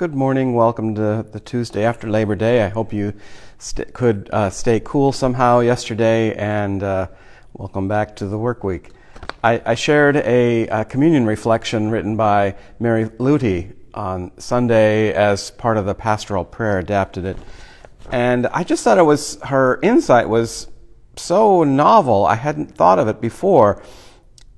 Good morning. Welcome to the Tuesday after Labor Day. I hope you could stay cool somehow yesterday, and welcome back to the work week. I shared a communion reflection written by Luti on Sunday as part of the pastoral prayer, adapted it. And I just thought her insight was so novel. I hadn't thought of it before.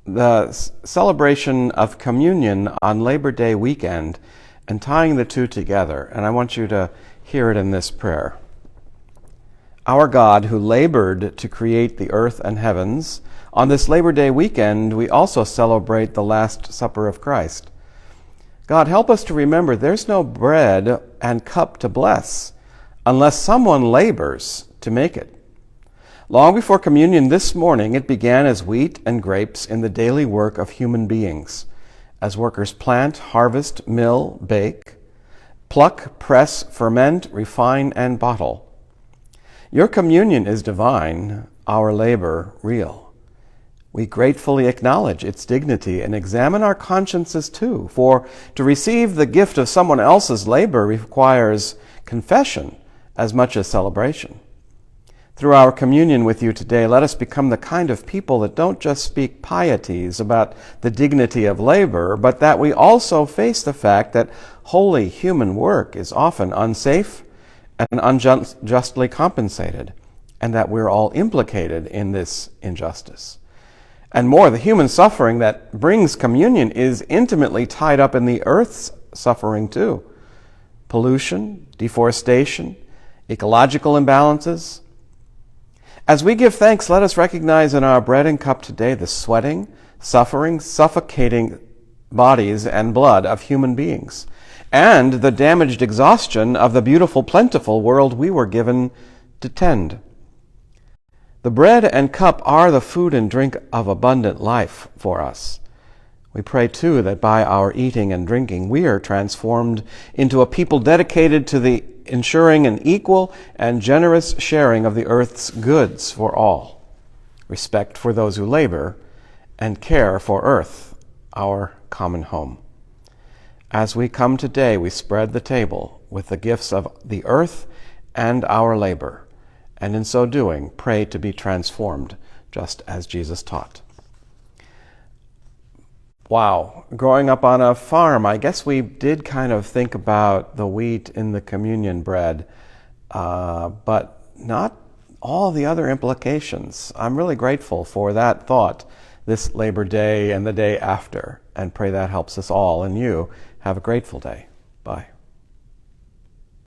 The celebration of communion on Labor Day weekend and tying the two together. And I want you to hear it in this prayer. Our God, who labored to create the earth and heavens, on this Labor Day weekend, we also celebrate the Last Supper of Christ. God, help us to remember there's no bread and cup to bless unless someone labors to make it. Long before communion this morning, it began as wheat and grapes in the daily work of human beings, as workers plant, harvest, mill, bake, pluck, press, ferment, refine, and bottle. Your communion is divine, our labor real. We gratefully acknowledge its dignity and examine our consciences too, for to receive the gift of someone else's labor requires confession as much as celebration. Through our communion with you today, let us become the kind of people that don't just speak pieties about the dignity of labor, but that we also face the fact that holy human work is often unsafe and unjustly compensated, and that we're all implicated in this injustice. And more, the human suffering that brings communion is intimately tied up in the earth's suffering too. Pollution, deforestation, ecological imbalances. As we give thanks, let us recognize in our bread and cup today the sweating, suffering, suffocating bodies and blood of human beings, and the damaged exhaustion of the beautiful, plentiful world we were given to tend. The bread and cup are the food and drink of abundant life for us. We pray, too, that by our eating and drinking, we are transformed into a people dedicated to the ensuring an equal and generous sharing of the earth's goods for all, respect for those who labor, and care for earth, our common home. As we come today, we spread the table with the gifts of the earth and our labor, and in so doing, pray to be transformed, just as Jesus taught. Wow, growing up on a farm, I guess we did kind of think about the wheat in the communion bread, but not all the other implications. I'm really grateful for that thought this Labor Day and the day after, and pray that helps us all, and you have a grateful day. Bye.